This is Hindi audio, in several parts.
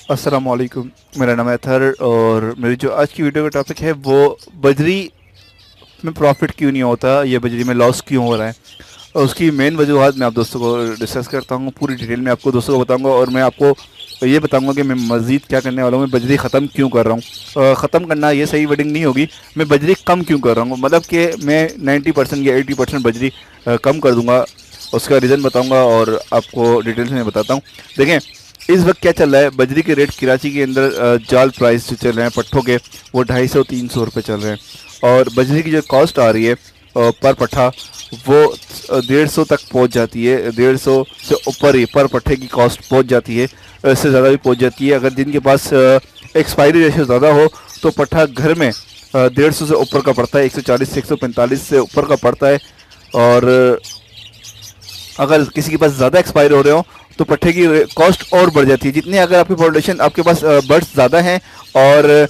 अस्सलाम वालेकुम। मेरा नाम है अतहर और मेरी जो आज की वीडियो का टॉपिक है वो बजरी में प्रॉफिट क्यों नहीं होता, ये बजरी में लॉस क्यों हो रहा है और उसकी मेन वजूहत मैं आप दोस्तों को डिस्कस करता हूँ। पूरी डिटेल में आपको दोस्तों को बताऊँगा और मैं आपको ये बताऊँगा कि मैं मज़ीद क्या करने वाला हूँ। मैं बजरी ख़त्म क्यों कर रहा हूँ। ख़त्म करना ये सही वर्डिंग नहीं होगी, मैं बजरी कम क्यों कर रहा हूँ, मतलब कि मैं 90% या 80% बजरी कम कर दूँगा। उसका रीज़न बताऊँगा और आपको डिटेल्स में बताता हूँ। देखें इस वक्त क्या चल रहा है, बजरी के रेट कराची के अंदर जाल प्राइस जो चल रहे हैं पट्ठों के वो 250-300 रुपये चल रहे हैं और बजरी की जो कॉस्ट आ रही है पर पट्ठा वो 150 तक पहुंच जाती है। 150 से ऊपर ही पर पट्ठे की कॉस्ट पहुंच जाती है, इससे ज़्यादा भी पहुंच जाती है। अगर जिनके पास एक्सपायरी रेशो ज़्यादा हो तो पट्ठा घर में 150 से ऊपर का पड़ता है, 140 से 145 से ऊपर का पड़ता है। और अगर किसी के पास ज़्यादा एक्सपायर हो रहे हो तो पट्ठे की कॉस्ट और बढ़ जाती है। जितने अगर आपकी पॉपुलेशन आपके पास बर्ड्स ज़्यादा हैं और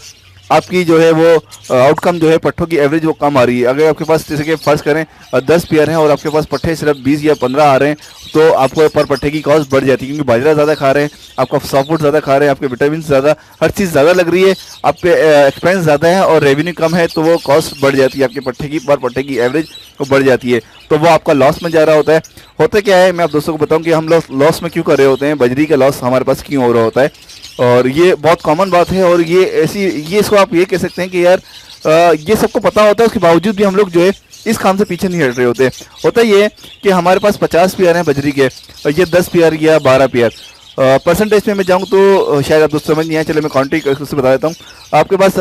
आपकी जो है वो आउटकम जो है पट्ठों की एवरेज वो कम आ रही है। अगर आपके पास जैसे कि फ़र्ज़ करें 10 पेयर हैं और आपके पास पट्ठे सिर्फ 20 या 15 आ रहे हैं तो आपको पर पट्ठे की कॉस्ट बढ़ जाती है, क्योंकि बाजरा ज़्यादा खा रहे हैं, आपका सॉफ्टवुड ज़्यादा खा रहे हैं, आपके विटामिन ज़्यादा, हर चीज़ ज़्यादा लग रही है, आप पे एक्सपेंस ज़्यादा है और रेवेन्यू कम है तो वो कॉस्ट बढ़ जाती है, आपके पट्ठे की पर पट्ठे की एवरेज वो बढ़ जाती है, तो वो आपका लॉस में जा रहा होता है। होता क्या है मैं आप दोस्तों को बताऊं कि हम लोग लॉस में क्यों कर रहे होते हैं, बजरी का लॉस हमारे पास क्यों हो रहा होता है। और ये बहुत कॉमन बात है और ये ऐसी ये इसको आप ये कह सकते हैं कि यार ये सबको पता होता है, उसके बावजूद भी हम लोग जो है इस काम से पीछे नहीं हट रहे होते। होता ये है कि हमारे पास 50 पेयर हैं बजरी के, ये 10 पेयर या 12 पेयर परसेंटेज में मैं जाऊँ तो शायद आप दोस्त समझ नहीं आए, चलो मैं काउंटिंग से बता देता हूँ। आपके पास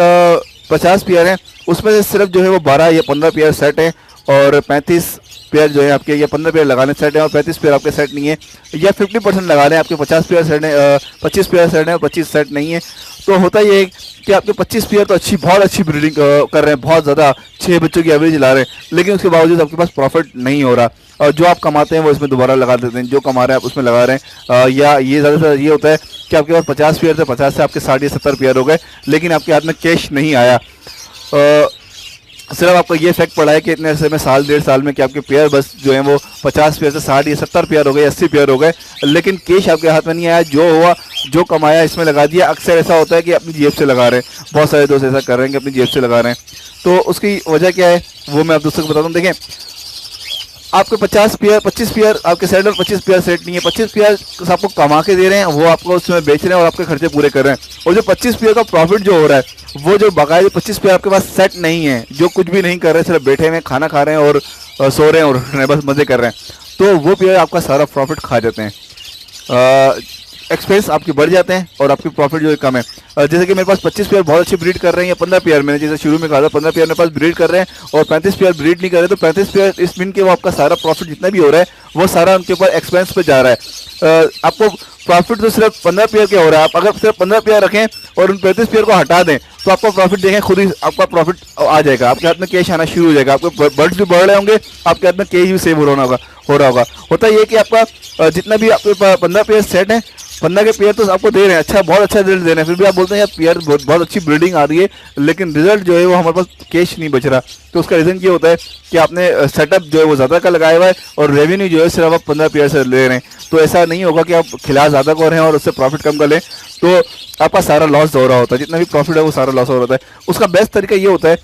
50 पेयर हैं, उसमें से सिर्फ जो है वो 12 या 15 पेयर सेट है और 35 पेयर जो है आपके, या 15 पेयर लगाने सेट है और 35 पेयर आपके सेट नहीं है, या 50% लगा लें आपके 50 पेयर सेट है, 25 पेयर सेट है और 25 सेट नहीं है। तो होता ये है कि आपके 25 पेयर तो बहुत अच्छी ब्रीडिंग कर रहे हैं, बहुत ज़्यादा 6 बच्चों की एवरेज ला रहे हैं, लेकिन उसके बावजूद आपके पास प्रॉफिट नहीं हो रहा और जो आप कमाते हैं वो इसमें दोबारा लगा देते हैं, जो कमा रहे हैं आप उसमें लगा रहे हैं। या ये ज़्यादातर ये होता है कि आपके पास 50 पेयर थे, 50 से आपके 60 या 70 पेयर हो गए, लेकिन आपके हाथ में कैश नहीं आया। सिर्फ आपको ये इफेक्ट पड़ा है कि इतने अरसे में साल 1.5 साल में कि आपके पेयर बस जो है वो 50 पेयर से 60 या 70 पेयर हो गए, 80 पेयर हो गए, लेकिन कैश आपके हाथ में नहीं आया। जो हुआ जो कमाया इसमें लगा दिया। अक्सर ऐसा होता है कि अपनी जेब से लगा रहे हैं, बहुत सारे दोस्त ऐसा कर रहे हैं कि अपनी जेब से लगा रहे हैं। तो उसकी वजह क्या है वो मैं आप दोस्तों को बताता हूँ। देखें आपके 50 पेयर 25 पेयर आपके सेट और 25 पेयर सेट नहीं है, 25 पेयर आपको कमा के दे रहे हैं, वो आपको उसमें बेच रहे हैं और आपके खर्चे पूरे कर रहे हैं। और जो 25 पेयर का प्रॉफिट जो हो रहा है वो जो बकाया 25 पेयर आपके पास सेट नहीं है, जो कुछ भी नहीं कर रहे, सिर्फ बैठे हुए खाना खा रहे हैं और सो रहे हैं और बस मजे कर रहे हैं, तो वो पेयर आपका सारा प्रॉफिट खा जाते हैं। एक्सपेंस आपके बढ़ जाते हैं और आपकी प्रॉफिट जो है कम है। जैसे कि मेरे पास 25 पेयर बहुत अच्छी ब्रीड कर रहे हैं या 15 पेयर, मैंने जैसे शुरू में कहा था 15 पेयर मेरे पास ब्रीड कर रहे हैं और 35 पेयर ब्रीड नहीं कर रहे, तो 35 पेयर इस मीन के वो आपका सारा प्रॉफिट जितना भी हो रहा है वो सारा उनके ऊपर एक्सपेंस पे जा रहा है। आपको प्रॉफिट तो सिर्फ 15 पेयर के हो रहा है, आप अगर सिर्फ 15 पेयर रखें और उन 35 पेयर को हटा दें तो आपका प्रॉफिट देखें खुद ही आपका प्रॉफिट आ जाएगा, आपके हाथ में कैश आना शुरू हो जाएगा, आपके बर्ड्स भी बढ़ रहे होंगे, आपके हाथ में कैश भी सेव हो रहा होगा। होता ये कि आपका जितना भी आपके 15 पेयर सेट है, 15 के पेयर तो आपको दे रहे हैं, अच्छा बहुत अच्छा रिजल्ट दे रहे हैं, फिर भी आप बोलते हैं यार पेयर बहुत अच्छी ब्रीडिंग आ रही है, लेकिन रिजल्ट जो है वो हमारे पास कैश नहीं बच रहा। तो उसका रीज़न ये होता है कि आपने सेटअप जो है वो ज़्यादा का लगाया हुआ है और रेवेन्यू जो है सिर्फ आप 15 पेयर से ले रहे हैं। तो ऐसा नहीं होगा कि आप खिला ज़्यादा कर रहे हैं और उससे प्रॉफिट कम कर लें तो आपका सारा लॉस हो रहा होता है, जितना भी प्रॉफिट है वो सारा लॉस हो रहा होता है। उसका बेस्ट तरीका ये होता है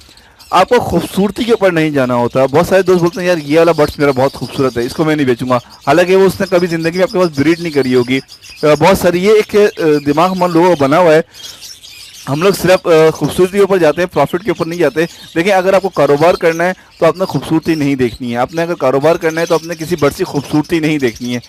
आपको खूबसूरती के ऊपर नहीं जाना होता। बहुत सारे दोस्त बोलते हैं यार ये वाला बर्ड्स मेरा बहुत खूबसूरत है, इसको मैं नहीं बेचूंगा, हालांकि वो उसने कभी ज़िंदगी में आपके पास ब्रीड नहीं करी होगी। बहुत सारी ये एक दिमाग हमारे लोगों को बना हुआ है, हम लोग सिर्फ खूबसूरती के ऊपर जाते हैं, प्रॉफिट के ऊपर नहीं जाते। देखिए अगर आपको कारोबार करना है तो आपने खूबसूरती नहीं देखनी है, आपने अगर कारोबार करना है तो आपने किसी बर्ड की खूबसूरती नहीं देखनी है,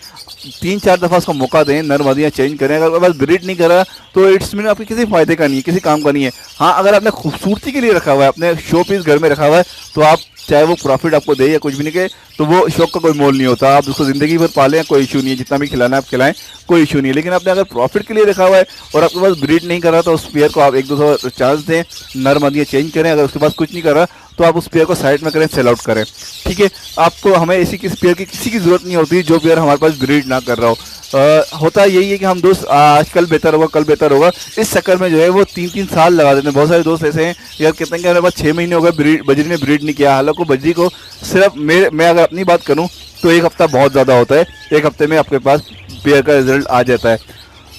3-4 दफ़ा उसको मौका दें, नर मादियाँ चेंज करें। अगर बस ब्रीड नहीं करा तो इट्स मीन आपकी किसी फायदे का नहीं है, किसी काम का नहीं है। हाँ अगर आपने खूबसूरती के लिए रखा हुआ है, अपने शो पीस घर में रखा हुआ है, तो आप चाहे वो प्रॉफिट आपको दे या कुछ भी नहीं कहे तो वो शौक का कोई मोल नहीं होता, आप उसको ज़िंदगी भर पालें कोई इशू नहीं है, जितना भी खिलाना है आप खिलाएं कोई इशू नहीं है। लेकिन आपने अगर प्रॉफिट के लिए रखा हुआ है और आपके पास ब्रीड नहीं कर रहा तो उस पेयर को आप 1-2 चांस दें, नर मादियाँ चेंज करें। अगर उसके पास कुछ नहीं कर रहा तो आप उस पेयर को साइड में करें, सेल आउट करें, ठीक है। आपको हमें ऐसी किसी पेयर की किसी की ज़रूरत नहीं होती जो पेयर हमारे पास ब्रीड ना कर रहा हो। होता यही है कि हम दोस्त आज कल बेहतर होगा कल बेहतर होगा, इस चक्कर में जो है वो 3-3 साल लगा देते हैं। बहुत सारे दोस्त ऐसे हैं यार कहते हैं कि हमारे पास 6 महीने हो गए बजरी ने ब्रीड नहीं किया, हालांकि बजरी को सिर्फ मैं अगर अपनी बात करूं तो 1 हफ्ता बहुत ज़्यादा होता है, 1 हफ्ते में आपके पास पेयर का रिजल्ट आ जाता है।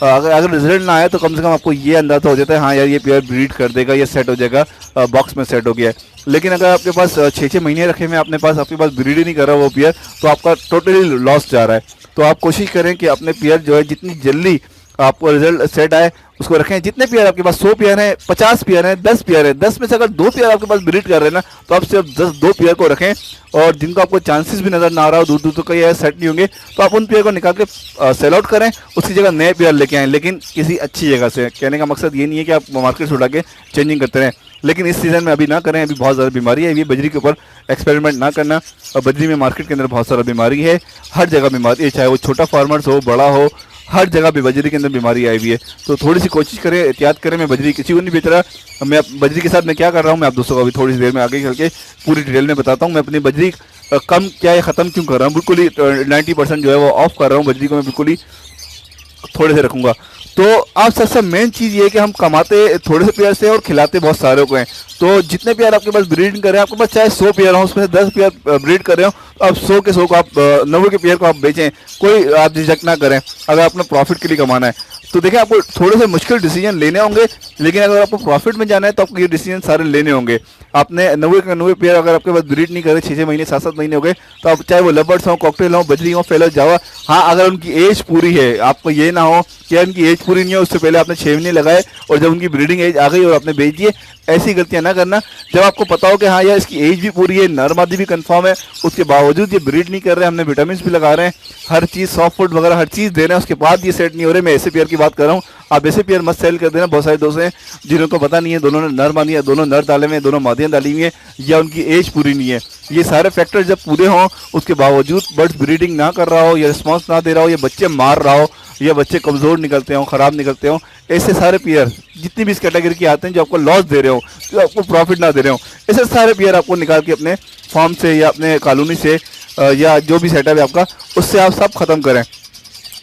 अगर अगर रिजल्ट ना आए तो कम से कम आपको ये अंदाजा हो जाता है हाँ यार ये पेयर ब्रीड कर देगा, ये सेट हो जाएगा, बॉक्स में सेट हो गया है। लेकिन अगर आपके पास 6-6 महीने रखे हुए अपने पास, आपके पास ब्रीड ही नहीं कर रहा वो पेयर, तो आपका टोटली लॉस जा रहा है। तो आप कोशिश करें कि अपने पेयर जो है जितनी जल्दी आपको रिजल्ट सेट आए उसको रखें। जितने पेयर आपके पास 100 पेयर हैं, 50 पेयर हैं, 10 पेयर हैं, 10 में से अगर 2 पेयर आपके पास ब्रीड कर रहे हैं ना, तो आप सिर्फ 2 पेयर को रखें। और जिनको आपको चांसेस भी नजर ना आ रहा हो, दूर दूर तो कहीं सेट नहीं होंगे, तो आप उन पेयर को निकाल के सेल आउट करें, उसकी जगह नए पेयर लेके आएँ, लेकिन किसी अच्छी जगह से। कहने का मकसद ये नहीं है कि आप मार्केट से उठा के चेंजिंग करते रहें, लेकिन इस सीज़न में अभी ना करें। अभी बहुत ज़्यादा बीमारी है, ये बजरी के ऊपर एक्सपेरिमेंट ना करना। और बजरी में मार्केट के अंदर बहुत सारा बीमारी है, हर जगह बीमारी है, चाहे वो छोटा फार्मर्स हो, बड़ा हो, हर जगह भी बजरी के अंदर बीमारी आई हुई है। तो थोड़ी सी कोशिश करें, एहतियात करें। मैं बजरी किसी को नहीं बेच रहा, मैं बजरी के साथ मैं क्या कर रहा हूँ मैं आप दोस्तों को अभी थोड़ी सी देर में आगे चल के पूरी डिटेल में बताता हूँ। मैं अपनी बजरी कम क्या है ख़त्म क्यों कर रहा हूँ, बिल्कुल ही 90% जो है वो ऑफ कर रहा हूँ। बजरी को मैं बिल्कुल ही थोड़े से रखूँगा। तो आप सबसे मेन चीज़ ये है कि हम कमाते थोड़े से पेयर से और खिलाते बहुत सारे को हैं। तो जितने पेयर आपके पास ब्रीडिंग कर रहे हैं, आपके पास चाहे 100 पेयर हो, उसमें से 10 पेयर ब्रीड कर रहे हो, तो आप 100 के 100 को आप 90 के पेयर को आप बेचें, कोई आप झिझक ना करें। अगर आपने प्रॉफिट के लिए कमाना है तो देखिए आपको थोड़े से मुश्किल डिसीजन लेने होंगे, लेकिन अगर आपको प्रॉफिट में जाना है तो आपको ये डिसीजन सारे लेने होंगे। आपने 90 के 90 पेयर अगर आपके पास ब्रीड नहीं करे, 6-6 महीने 7-7 महीने हो गए, तो आप चाहे वो लवर्स हो, कॉकटेल हो, बजरी हो, फेलर, जावा, हाँ अगर उनकी एज पूरी है, आपको ये ना हो कि उनकी एज पूरी नहीं है, उससे पहले आपने 6 महीने लगाए और जब उनकी ब्रीडिंग एज आ गई और आपने बेच दिए, ऐसी गलतियां ना करना। जब आपको पता हो कि हाँ यार इसकी एज भी पूरी है, नर मादी भी कंफर्म है, उसके बावजूद ये ब्रीड नहीं कर रहे, हमने विटामिन भी लगा रहे हैं, हर चीज़ सॉफ्ट फूड वगैरह हर चीज़ दे रहे हैं, उसके बाद ये सेट नहीं हो रहे, मैं ऐसे पेयर की बात कर रहा हूँ। आप ऐसे पेयर मत सेल कर देना। बहुत सारे दोस्त हैं जिनको पता नहीं है, दोनों ने नर मादी है, दोनों नर डाले हुए हैं, दोनों मादियाँ डाली हुई हैं, या उनकी एज पूरी नहीं है। ये सारे फैक्टर जब पूरे हों, उसके बावजूद बर्ड्स ब्रीडिंग ना कर रहा हो, या रिस्पॉन्स ना दे रहा हो, या बच्चे मार रहा हो, या बच्चे कमज़ोर निकलते हो, ख़राब निकलते हो, ऐसे सारे पेयर जितनी भी इस कैटेगरी के आते हैं जो आपको लॉस दे रहे हो, जो आपको प्रॉफिट ना दे रहे हो, ऐसे सारे पेयर आपको निकाल के अपने फार्म से या अपने कॉलोनी से या जो भी सेटअप है आपका, उससे आप सब खत्म करें।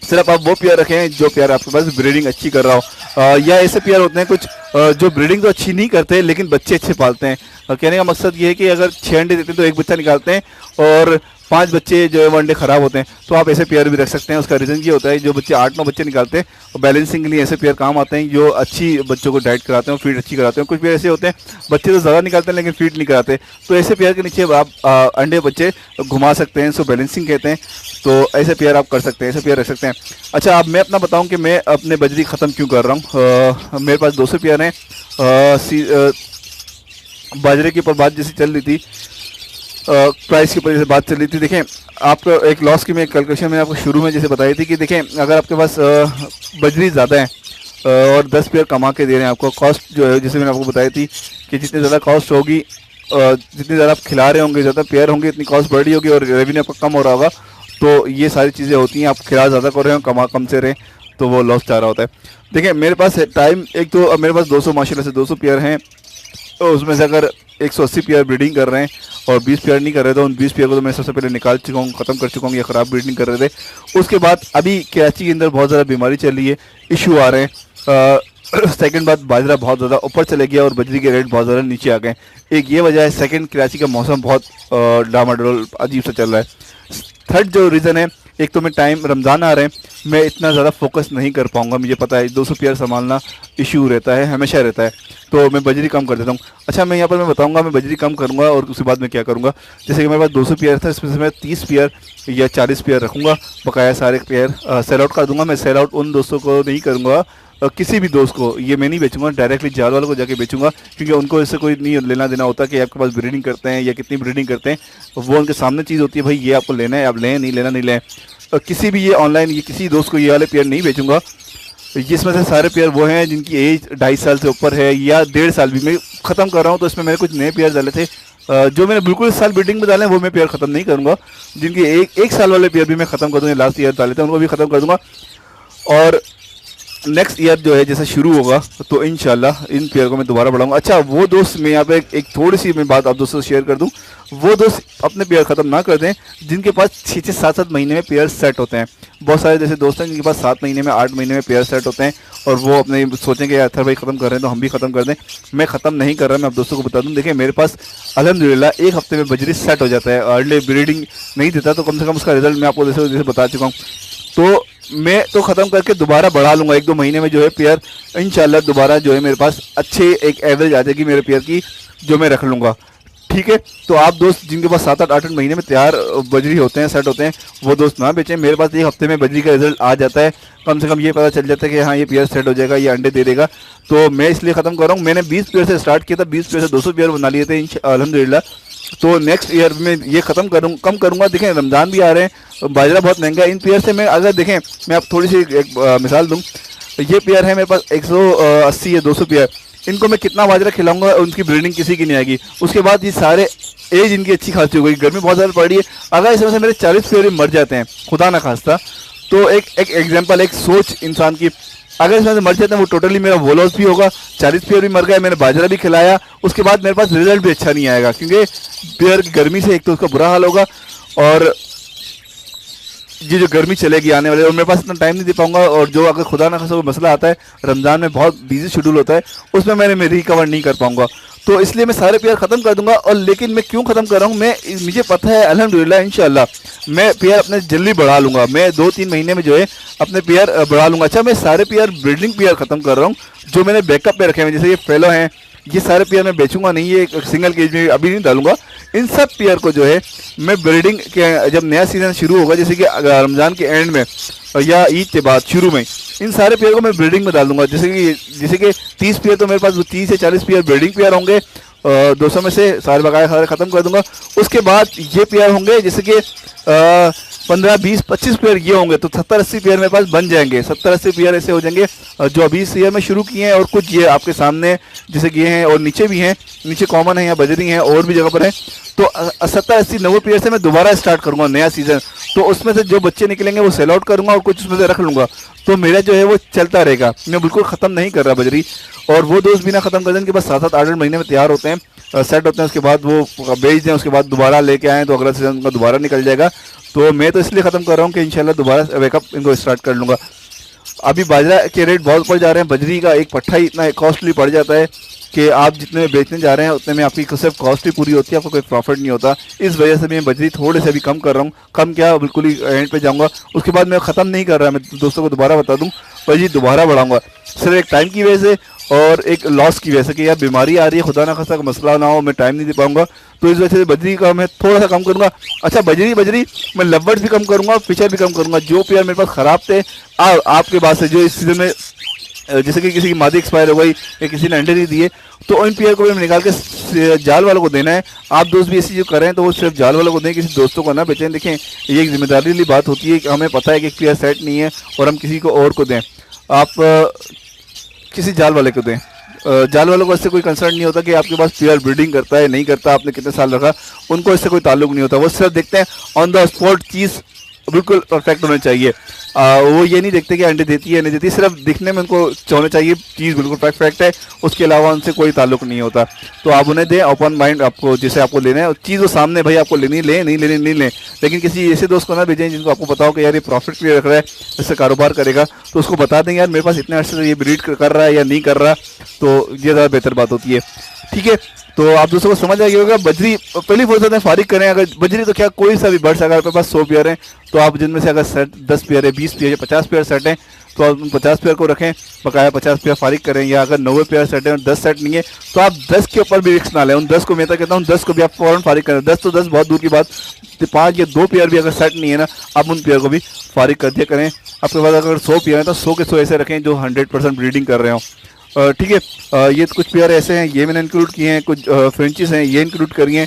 सिर्फ आप वो पेयर रखें जो पेयर आपके पास ब्रीडिंग अच्छी कर रहा हो। या ऐसे पेयर होते हैं कुछ जो ब्रीडिंग तो अच्छी नहीं करते लेकिन बच्चे अच्छे पालते हैं। कहने का मकसद ये है कि अगर 6 अंडे देते हैं तो 1 बच्चा निकालते हैं और 5 बच्चे जो है वो अंडे खराब होते हैं, तो आप ऐसे पेयर भी रख सकते हैं। उसका रीज़न ये होता है जो बच्चे 8-9 बच्चे निकालते हैं और बैलेंसिंग के लिए ऐसे पेयर काम आते हैं जो अच्छी बच्चों को डाइट कराते हैं, फीड अच्छी कराते हैं। कुछ पेयर ऐसे होते हैं बच्चे तो ज़्यादा निकालते हैं लेकिन फीड नहीं कराते, तो ऐसे पेयर के नीचे आप अंडे बच्चे घुमा सकते हैं, इसको बैलेंसिंग कहते हैं। तो ऐसे पेयर आप कर सकते हैं, ऐसे पेयर रख सकते हैं। अच्छा, अब मैं अपना बताऊं कि मैं अपने बजरी ख़त्म क्यों कर रहा हूं। मेरे पास 200 पेयर हैं। बाजरे के ऊपर बात जैसी चल रही थी, प्राइस के ऊपर जैसे बात चल रही थी, देखें आपको एक लॉस की मैं कैलकुलेशन मैंने आपको शुरू में जैसे बताई थी कि देखें अगर आपके पास बजरी ज़्यादा है और 10 पेयर कमा के दे रहे हैं, आपको कॉस्ट जो है जैसे मैंने आपको बताई थी कि जितनी ज़्यादा कॉस्ट होगी, जितनी ज़्यादा आप खिला रहे होंगे, ज़्यादा पेयर होंगे, इतनी कॉस्ट बढ़ी होगी और रेवेन्यू आपका कम हो रहा होगा। तो ये सारी चीज़ें होती हैं। आप खिला ज़्यादा कर रहे हो, कमा कम से रहे, तो वो लॉस जा रहा होता है। देखिए मेरे पास टाइम एक तो मेरे पास 200 माशाल्लाह से 200 पेयर हैं, तो उसमें से अगर 180 पेयर ब्रीडिंग कर रहे हैं और 20 पेयर नहीं कर रहे थे, उन 20 पेयर को तो मैं सबसे पहले निकाल चुका हूँ, ख़त्म कर चुका हूँ, या ख़राब ब्रीडिंग कर रहे थे। उसके बाद अभी कराची के अंदर बहुत ज़्यादा बीमारी चल रही है, इशू आ रहे हैं। सेकंड बात, बाजरा बहुत ज़्यादा ऊपर चले गया और बजरी के रेट बहुत ज़्यादा नीचे आ गए। एक ये वजह है। सेकंड, कराची का मौसम बहुत डामाडोल अजीब सा चल रहा है। थर्ड जो रीज़न है, एक तो मैं टाइम रमज़ान आ रहे हैं, मैं इतना ज़्यादा फोकस नहीं कर पाऊँगा, मुझे पता है 200 पेयर संभालना इशू रहता है, हमेशा रहता है, तो मैं बजरी कम कर देता हूँ। अच्छा, मैं यहाँ पर मैं बताऊँगा मैं बजरी कम करूँगा और उसके बाद मैं क्या करूँगा। जैसे कि मेरे पास 200 पेयर था, इसमें से मैं 30 पेयर या 40 पेयर रखूँगा, बकाया सारे पेयर सेल आउट कर दूँगा। मैं सेल आउट उन दोस्तों को नहीं करूँगा, किसी भी दोस्त को ये मैं नहीं बेचूंगा, डायरेक्टली जाल वालों को जाके बेचूंगा, क्योंकि उनको इससे कोई नहीं लेना देना होता कि आपके पास ब्रीडिंग करते हैं या कितनी ब्रीडिंग करते हैं। वो उनके सामने चीज़ होती है, भाई ये आपको लेना है आप लें, नहीं लेना नहीं लें। किसी भी ये ऑनलाइन ये किसी दोस्त को ये वाले पेयर नहीं बेचूंगा। जिसमें से सारे पेयर वो हैं जिनकी एज 2.5 साल से ऊपर है या 1.5 साल भी। मैं ख़त्म कर रहा हूँ, तो इसमें मैंने कुछ नए पेयर डाले थे जो मैंने बिल्कुल इस साल ब्रीडिंग में डाले हैं, वो मैं पेयर ख़त्म नहीं करूँगा। जिनकी एक साल वाले पेयर भी मैं ख़त्म कर दूँगा, लास्ट ईयर डाले थे उनको भी ख़त्म कर दूँगा। और नेक्स्ट ईयर जो है जैसे शुरू होगा तो इंशाल्लाह इन पेयर को मैं दोबारा बढ़ाऊंगा। अच्छा, वो दोस्त मैं यहाँ पे एक थोड़ी सी मैं बात आप दोस्तों से शेयर कर दूं, वो दोस्त अपने पेयर ख़त्म ना कर दें जिनके पास 6-6, 7-7 महीने में पेयर सेट होते हैं। बहुत सारे जैसे दोस्त हैं जिनके पास 7 महीने में 8 महीने में पेयर सेट होते हैं और वो अपने सोचेंगे अथर भाई ख़त्म कर रहे हैं तो हम भी ख़त्म कर दें। मैं ख़त्म नहीं कर रहा, मैं आप दोस्तों को बता दूँ। देखिए मेरे पास अल्हम्दुलिल्लाह 1 हफ्ते में बजरी सेट हो जाता है। अर्ली ब्रीडिंग नहीं देता तो कम से कम उसका रिजल्ट मैं आपको जैसे बता चुका हूँ। तो मैं तो ख़त्म करके दोबारा बढ़ा लूँगा 1-2 महीने में जो है पेयर इंशाल्लाह दोबारा जो है मेरे पास अच्छे एक एवरेज आ जाएगी मेरे पेयर की, जो मैं रख लूँगा। ठीक है, तो आप दोस्त जिनके पास 7-8 महीने में तैयार बजरी होते हैं, सेट होते हैं, वो दोस्त ना बेचें। मेरे पास एक हफ्ते में बजरी का रिजल्ट आ जाता है, कम से कम ये पता चल जाता है कि हाँ ये पेयर सेट हो जाएगा, ये अंडे दे देगा। तो मैं इसलिए ख़त्म कर रहा हूँ। मैंने 20 पेयर से स्टार्ट किया था, 20 पेयर से 200 पेयर बना लिए थे अल्हम्दुलिल्लाह। तो नेक्स्ट ईयर में ये ख़त्म कम करूँगा। देखें रमज़ान भी आ रहे हैं, बाजरा बहुत महंगा है। इन पेयर से मैं अगर देखें, मैं आप थोड़ी सी एक मिसाल दूँ, ये पेयर है मेरे पास 180 या 200 पेयर, इनको मैं कितना बाजरा खिलाऊंगा, उनकी ब्रीडिंग किसी की नहीं आएगी। उसके बाद ये सारे एज इनकी अच्छी खासी हो गई, गर्मी बहुत ज़्यादा पड़ रही है। अगर इसमें से मेरे 40 पेयर मर जाते हैं, खुदा ना खास्ता, तो एक एग्जांपल, एक सोच इंसान की, अगर इसमें से मर जाते हैं वो टोटली मेरा वो लॉस भी होगा, 40 पेयर भी मर गए, मैंने बाजरा भी खिलाया, उसके बाद मेरे पास रिजल्ट भी अच्छा नहीं आएगा, क्योंकि पेयर की गर्मी से एक तो उसका बुरा हाल होगा, और ये जो गर्मी चलेगी आने वाले, और मेरे पास इतना टाइम नहीं दे पाऊंगा। और जो अगर खुदा ना खासा कोई मसला आता है, रमज़ान में बहुत बिजी शेड्यूल होता है, उसमें मैं रिकवर नहीं कर पाऊंगा। तो इसलिए मैं सारे पेयर ख़त्म कर दूंगा। और लेकिन मैं क्यों ख़त्म कर रहा हूँ, मुझे पता है अल्हम्दुलिल्लाह इंशाल्लाह मैं पेयर अपने जल्दी बढ़ा लूँगा। मैं 2-3 महीने में जो है अपने पेयर बढ़ा लूँगा। अच्छा, मैं सारे पेयर ब्रीडिंग पेयर ख़त्म कर रहा हूँ जो मैंने बैकअप पे रखे हैं, जैसे ये फेलो हैं, ये सारे पेयर मैं बेचूंगा नहीं, ये सिंगल केज में अभी नहीं डालूंगा। इन सब पेयर को जो है मैं ब्रीडिंग के जब नया सीज़न शुरू होगा, जैसे कि रमज़ान के एंड में या ईद के बाद शुरू में, इन सारे पेयर को मैं ब्रीडिंग में डाल दूंगा। जैसे कि 30 पेयर तो मेरे पास 30 से 40 पेयर ब्रीडिंग पेयर होंगे, 200 में से सारे बकाया सारे ख़त्म कर दूंगा। उसके बाद ये पेयर होंगे, जैसे कि 15, 20, 25 पेयर ये होंगे, तो 70-80 पेयर मेरे पास बन जाएंगे। 70-80 पेयर ऐसे हो जाएंगे जो अभी इस ईयर में शुरू किए हैं, और कुछ ये आपके सामने जैसे कि ये हैं, और नीचे भी हैं, नीचे कॉमन है या बजरी हैं, और भी जगह पर है। तो 70-80-90 पेयर से मैं दोबारा स्टार्ट करूँगा नया सीज़न। तो उसमें से जो बच्चे निकलेंगे वो सेल आउट करूँगा, और कुछ उसमें से रख लूँगा। तो मेरा जो है वो चलता रहेगा, मैं बिल्कुल ख़त्म नहीं कर रहा बजरी। और वो दोस्त बिना ख़त्म कर दें, उनके पास 7-8 महीने में तैयार होते हैं, सेट होते हैं, उसके बाद वो बेच दें, उसके बाद दोबारा लेके आएँ तो अगला सीज़न उनका दोबारा निकल जाएगा। तो मैं तो इसलिए ख़त्म कर रहा हूँ कि इंशाल्लाह दोबारा वेकअप इनको स्टार्ट कर लूँगा। अभी बाजरा के रेट बहुत बढ़ जा रहे हैं, बजरी का एक पट्टा ही इतना कॉस्टली पड़ जाता है कि आप जितने में बेचने जा रहे हैं उतने में आपकी सिर्फ कॉस्ट ही पूरी होती है, आपको कोई प्रॉफिट नहीं होता। इस वजह से मैं बजरी थोड़े से अभी कम कर रहा हूँ। कम क्या, बिल्कुल ही एंड पे जाऊँगा। उसके बाद मैं ख़त्म नहीं कर रहा, मैं दोस्तों को दोबारा बता दूँ, बजरी दोबारा बढ़ाऊँगा, सिर्फ एक टाइम की वजह से और एक लॉस की वजह से कि यार बीमारी आ रही है, खुदा ना खासा का मसला ना हो, मैं टाइम नहीं दे पाऊँगा, तो इस वजह से बजरी का मैं थोड़ा सा कम करूँगा। अच्छा, बजरी मैं लववर्ड भी कम करूँगा, फिशर भी कम करूँगा। जो पेयर मेरे पास ख़राब थे आपके पास से, जो इस सीज़न में जैसे कि किसी की मादी एक्सपायर हो गई या किसी ने अंडे नहीं दिए, तो इन पेयर को भी निकाल के जाल वालों को देना है। आप दोस्त भी ऐसी जो करें तो वो सिर्फ जाल वालों को दें, किसी दोस्तों को ना बेचें। देखें, ये एक जिम्मेदारी वाली बात होती है कि हमें पता है कि पेयर सेट नहीं है और हम किसी को और को दें। आप किसी जाल वाले को दें। जाल वालों को इससे कोई कंसर्न नहीं होता कि आपके पास पेयर ब्रीडिंग करता है नहीं करता, आपने कितने साल रखा, उनको इससे कोई ताल्लुक नहीं होता। वो सिर्फ देखते हैं ऑन द स्पॉट चीज़ बिल्कुल परफेक्ट होना चाहिए। वो ये नहीं देखते कि अंडे देती है नहीं देती, सिर्फ दिखने में उनको होना चाहिए चीज़ बिल्कुल परफेक्ट है, उसके अलावा उनसे कोई ताल्लुक नहीं होता। तो आप उन्हें दें ओपन माइंड, आपको जैसे आपको लेना है चीज़ वो सामने, भाई आपको लेनी ले, नहीं लेनी नहीं लें। लेकिन किसी ऐसे दोस्त को ना भेजें जिनको आपको पता हो कि यार ये प्रॉफिट के लिए रख रहा है, इससे कारोबार करेगा, तो उसको बता दें यार मेरे पास इतने अर्से से ये ब्रीड कर रहा है या नहीं कर रहा, तो ये ज़्यादा बेहतर बात होती है। ठीक है, तो आप दोस्तों को समझ आ गया होगा। बजरी पहली फुर्सत में फारिग करें, अगर बजरी तो क्या कोई सा भी बर्ड्स, अगर आपके पास 100 पेयर हैं तो आप जिनमें से अगर सेट 10 पेयर है, 20 पेयर या 50 पेयर सेट हैं तो आप 50 पेयर को रखें, बकाया 50 पेयर फारिग करें। या अगर 90 पेयर सेट हैं और 10 सेट नहीं है तो आप 10 के ऊपर भी रिस्क ना लें। उन 10 को मैं तो कहता हूँ 10 को भी आप फ़ौरन फारिग करें। 10 तो 10 बहुत दूर की बात, 5 या 2 पेयर भी अगर सेट नहीं है ना, आप उन पेयर को भी फारिग कर दिया करें। आपके पास अगर 100 पेयर हैं तो 100 के 100 ऐसे रखें जो 100% ब्रीडिंग कर रहे हो। ठीक है, ये तो कुछ पेयर ऐसे हैं ये मैंने इंक्लूड किए हैं, कुछ फ्रेंचिस हैं ये इंक्लूड करिए,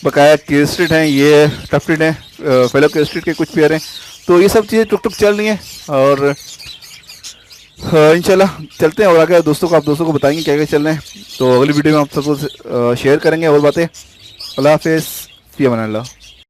बकाया केस्ट्रिट हैं, ये टफ्टिड हैं, फेलो केस्ट्रिट के कुछ पेयर हैं। तो ये सब चीज़ें टुक टुक चल रही हैं और इंशाल्लाह चलते हैं और आगे दोस्तों को, आप दोस्तों को बताएंगे क्या क्या चल रहे हैं। तो अगली वीडियो में आप सबको शेयर करेंगे और बातें। अल्लाह हाफिज़, फ़ी अमान अल्लाह।